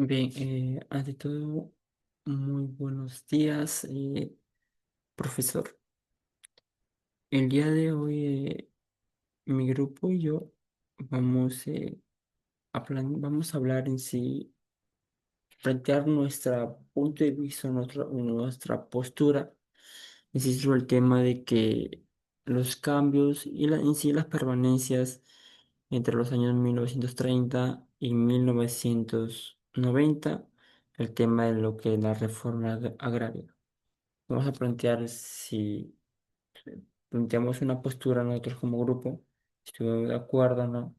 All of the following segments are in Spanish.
Bien, ante todo, muy buenos días, profesor. El día de hoy, mi grupo y yo vamos, vamos a hablar en sí, plantear nuestro punto de vista, nuestra postura, en sí sobre el tema de que los cambios y en sí las permanencias entre los años 1930 y 1990, el tema de lo que es la reforma agraria. Vamos a plantear si planteamos una postura nosotros como grupo, si estuvimos de acuerdo o no,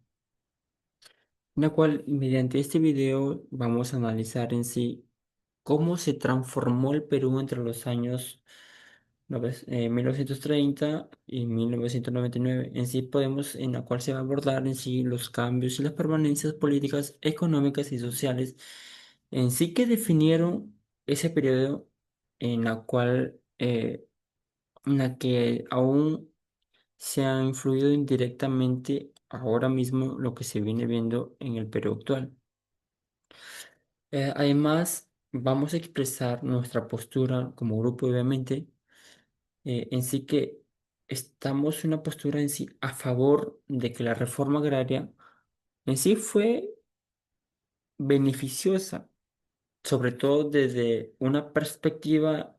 en la cual mediante este video vamos a analizar en sí cómo se transformó el Perú entre los años 1930 y 1999. En sí podemos, en la cual se va a abordar en sí los cambios y las permanencias políticas, económicas y sociales en sí que definieron ese periodo en la cual en la que aún se ha influido indirectamente ahora mismo lo que se viene viendo en el Perú actual. Además, vamos a expresar nuestra postura como grupo, obviamente, en sí que estamos en una postura en sí a favor de que la reforma agraria en sí fue beneficiosa, sobre todo desde una perspectiva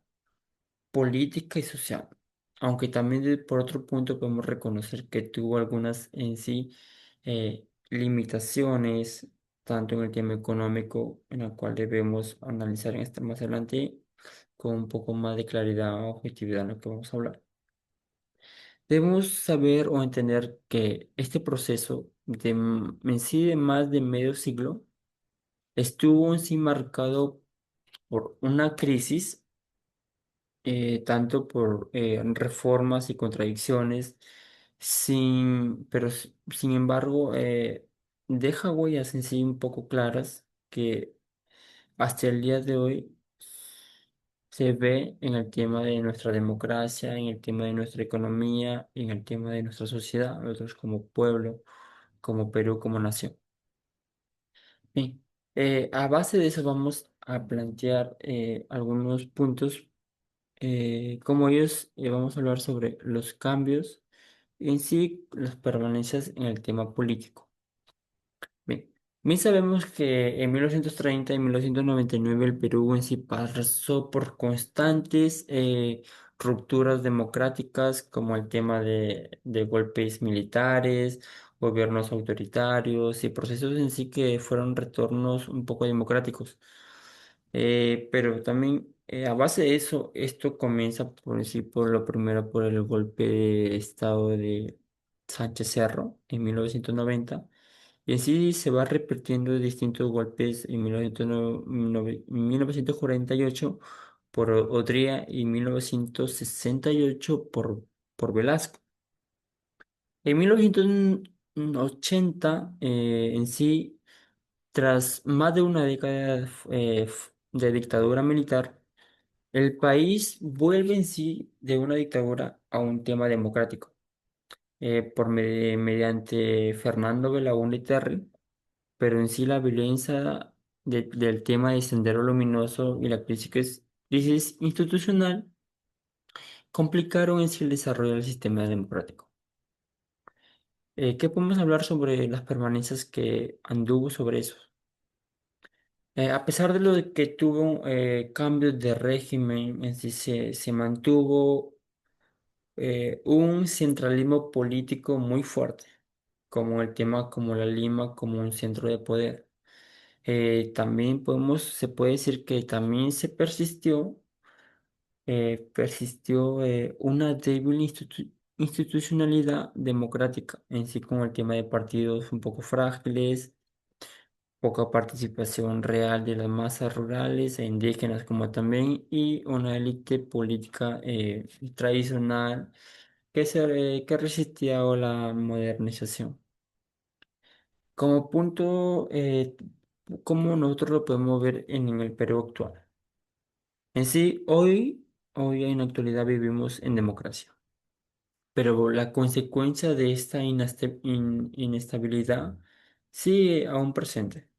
política y social. Aunque también por otro punto podemos reconocer que tuvo algunas en sí limitaciones, tanto en el tema económico, en el cual debemos analizar en este más adelante con un poco más de claridad o objetividad en lo que vamos a hablar. Debemos saber o entender que este proceso en sí de más de medio siglo estuvo en sí marcado por una crisis, tanto por reformas y contradicciones, sin embargo, deja huellas en sí un poco claras que hasta el día de hoy se ve en el tema de nuestra democracia, en el tema de nuestra economía, en el tema de nuestra sociedad, nosotros como pueblo, como Perú, como nación. Bien, a base de eso vamos a plantear algunos puntos. Como ellos, vamos a hablar sobre los cambios en sí, las permanencias en el tema político. Bien, bien sabemos que en 1930 y 1999 el Perú en sí pasó por constantes rupturas democráticas, como el tema de golpes militares, gobiernos autoritarios y procesos en sí que fueron retornos un poco democráticos. Pero también a base de eso, esto comienza por decir por lo primero por el golpe de estado de Sánchez Cerro en 1990 y así se va repitiendo distintos golpes en 1948 por Odría y 1968 por Velasco. En 1980 en sí, tras más de una década de dictadura militar, el país vuelve en sí de una dictadura a un tema democrático, mediante Fernando Belaúnde Terry, pero en sí la violencia del tema de Sendero Luminoso y la crisis institucional complicaron en sí el desarrollo del sistema democrático. ¿Qué podemos hablar sobre las permanencias que anduvo sobre eso? A pesar de lo de que tuvo cambios de régimen, en sí se mantuvo un centralismo político muy fuerte, como el tema como la Lima como un centro de poder. También se puede decir que también persistió una débil institucionalidad democrática, en sí como el tema de partidos un poco frágiles, poca participación real de las masas rurales e indígenas como también, y una élite política tradicional que resistía a la modernización. Como punto, ¿cómo nosotros lo podemos ver en el Perú actual? En sí, hoy en la actualidad vivimos en democracia, pero la consecuencia de esta inestabilidad sigue aún presente.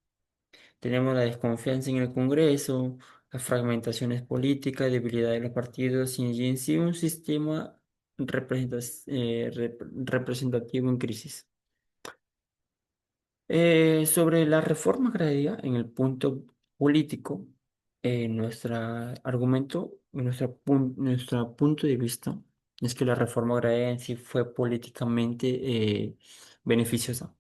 Tenemos la desconfianza en el Congreso, las fragmentaciones políticas, debilidad de los partidos y en sí un sistema representativo en crisis. Sobre la reforma agraria, en el punto político, nuestro argumento, nuestro punto de vista es que la reforma agraria en sí fue políticamente beneficiosa,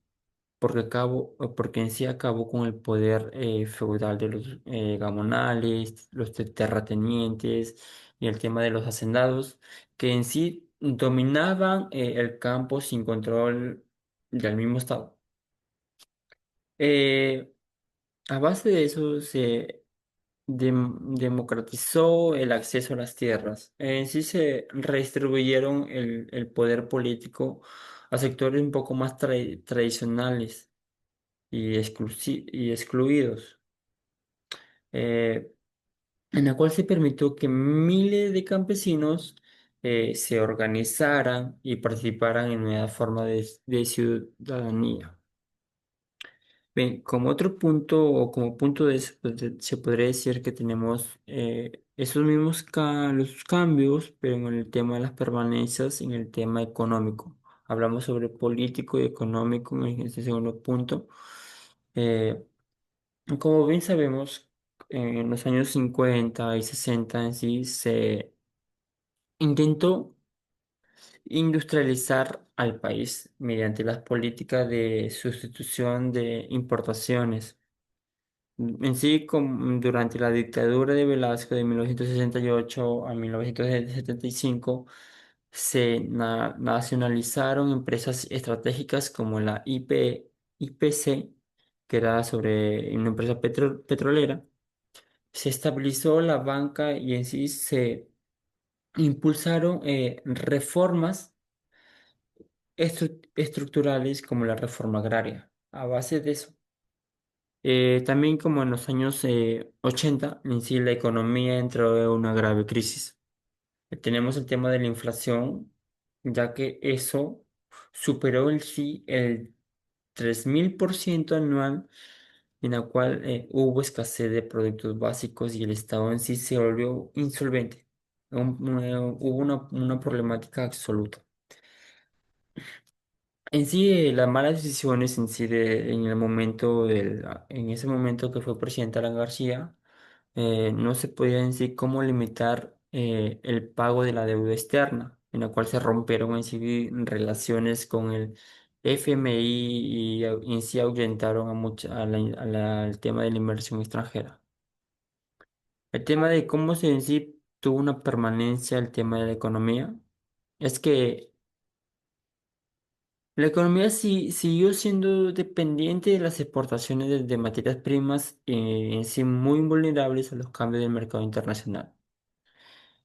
porque en sí acabó con el poder feudal de los gamonales, los terratenientes y el tema de los hacendados, que en sí dominaban el campo sin control del mismo Estado. Eh, a base de eso se democratizó el acceso a las tierras. En sí se redistribuyeron el poder político a sectores un poco más tradicionales y excluidos, eh, en la cual se permitió que miles de campesinos se organizaran y participaran en una forma de ciudadanía. Bien, como otro punto o como punto de eso, pues, se podría decir que tenemos esos mismos los cambios, pero en el tema de las permanencias, en el tema económico. Hablamos sobre político y económico en este segundo punto. Eh, Como bien sabemos, en los años 50 y 60 en sí se intentó industrializar al país mediante las políticas de sustitución de importaciones. En sí, durante la dictadura de Velasco de 1968 a 1975, se nacionalizaron empresas estratégicas como la IPC, que era sobre una empresa petrolera. Se estabilizó la banca y en sí se impulsaron reformas estructurales como la reforma agraria. A base de eso, también como en los años 80, en sí la economía entró en una grave crisis. Tenemos el tema de la inflación, ya que eso superó en sí el 3000% anual, en la cual hubo escasez de productos básicos y el Estado en sí se volvió insolvente. Hubo una problemática absoluta. En sí, las malas decisiones en sí en el momento en ese momento que fue presidente Alan García, no se podía en sí cómo limitar el pago de la deuda externa, en la cual se rompieron en sí relaciones con el FMI y en sí ahuyentaron al tema de la inversión extranjera. El tema de cómo se en sí tuvo una permanencia el tema de la economía es que la economía siguió siendo dependiente de las exportaciones de materias primas en sí muy vulnerables a los cambios del mercado internacional.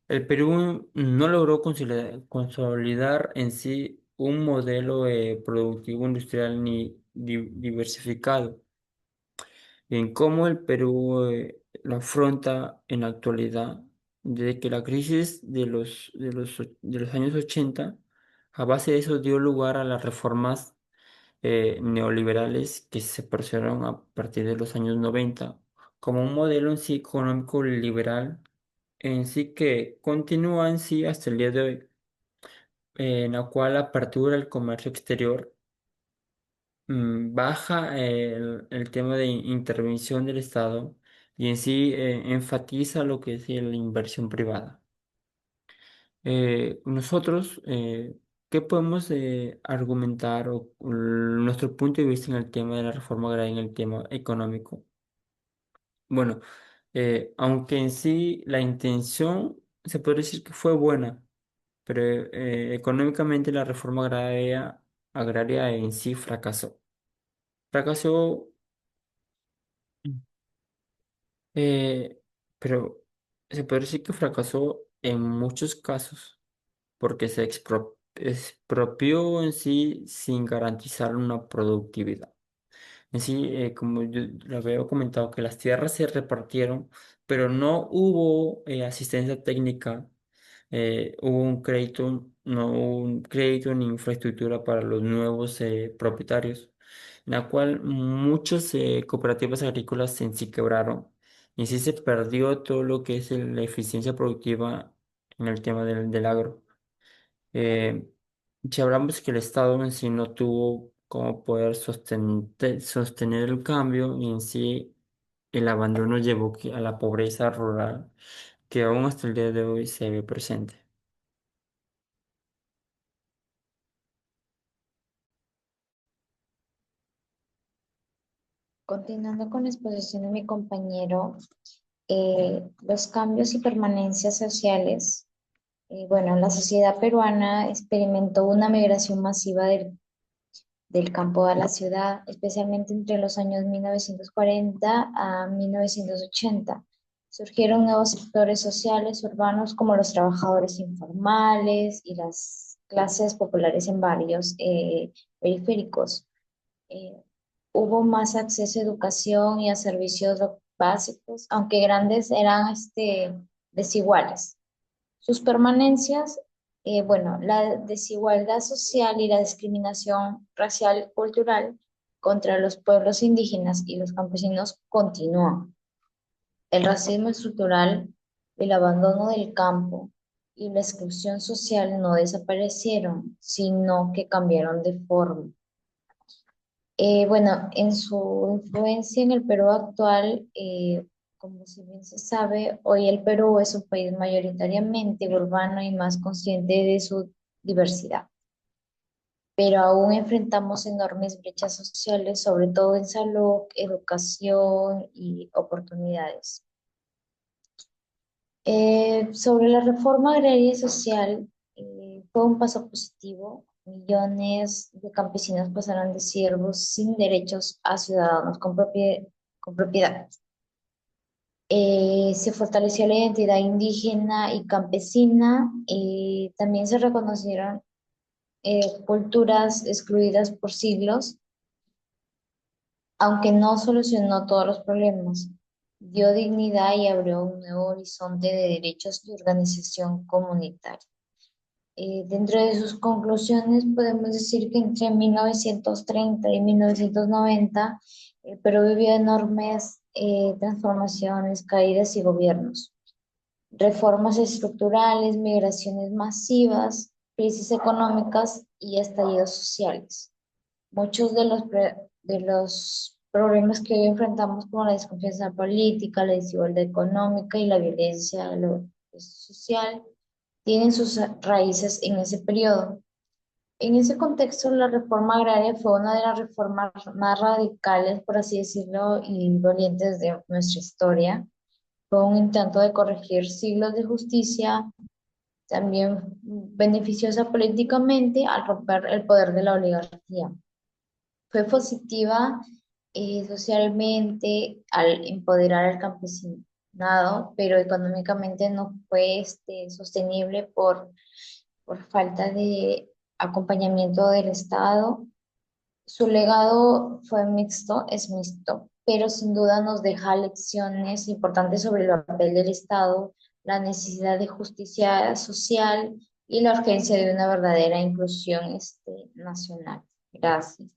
El Perú no logró consolidar en sí un modelo productivo industrial ni diversificado. En cómo el Perú lo afronta en la actualidad, desde que la crisis de los años 80, a base de eso dio lugar a las reformas neoliberales que se procedieron a partir de los años 90 como un modelo en sí económico liberal en sí que continúa en sí hasta el día de hoy, en la cual la apertura del comercio exterior baja el tema de intervención del Estado y en sí enfatiza lo que es la inversión privada. Nosotros, ¿qué podemos argumentar o nuestro punto de vista en el tema de la reforma agraria, en el tema económico? Bueno, aunque en sí la intención se puede decir que fue buena, pero económicamente la reforma agraria en sí fracasó. Fracasó, eh, pero se puede decir que fracasó en muchos casos porque se expropió en sí sin garantizar una productividad. En sí, como yo lo había comentado, que las tierras se repartieron, pero no hubo asistencia técnica, hubo un crédito, no hubo un crédito ni infraestructura para los nuevos propietarios. en la cual muchas cooperativas agrícolas en sí quebraron y sí se perdió todo lo que es la eficiencia productiva en el tema del agro. Eh, si hablamos que el Estado en sí no tuvo cómo poder sostener el cambio y en sí el abandono llevó a la pobreza rural que aún hasta el día de hoy se ve presente. Continuando con la exposición de mi compañero, los cambios y permanencias sociales. Bueno, la sociedad peruana experimentó una migración masiva del campo a la ciudad, especialmente entre los años 1940 a 1980. Surgieron nuevos sectores sociales urbanos como los trabajadores informales y las clases populares en barrios periféricos. Eh, Hubo más acceso a educación y a servicios básicos, aunque grandes eran desiguales. Sus permanencias, bueno, la desigualdad social y la discriminación racial cultural contra los pueblos indígenas y los campesinos continúan. El racismo estructural, el abandono del campo y la exclusión social no desaparecieron, sino que cambiaron de forma. Bueno, en su influencia en el Perú actual, como si bien se sabe, hoy el Perú es un país mayoritariamente urbano y más consciente de su diversidad, pero aún enfrentamos enormes brechas sociales, sobre todo en salud, educación y oportunidades. Sobre la reforma agraria y social, fue un paso positivo. Millones de campesinos pasaron de siervos sin derechos a ciudadanos con propiedad. Se fortaleció la identidad indígena y campesina. También se reconocieron culturas excluidas por siglos, aunque no solucionó todos los problemas. Dio dignidad y abrió un nuevo horizonte de derechos de organización comunitaria. Dentro de sus conclusiones podemos decir que entre 1930 y 1990 el Perú vivió enormes transformaciones, caídas y gobiernos, reformas estructurales, migraciones masivas, crisis económicas y estallidos sociales. Muchos de los problemas que hoy enfrentamos, como la desconfianza política, la desigualdad económica y la violencia social, tienen sus raíces en ese periodo. En ese contexto, la reforma agraria fue una de las reformas más radicales, por así decirlo, y dolientes de nuestra historia. Fue un intento de corregir siglos de justicia, también beneficiosa políticamente al romper el poder de la oligarquía. Fue positiva socialmente al empoderar al campesinado, pero económicamente no fue sostenible por falta de acompañamiento del Estado. Su legado fue mixto, es mixto, pero sin duda nos deja lecciones importantes sobre el papel del Estado, la necesidad de justicia social y la urgencia de una verdadera inclusión nacional. Gracias.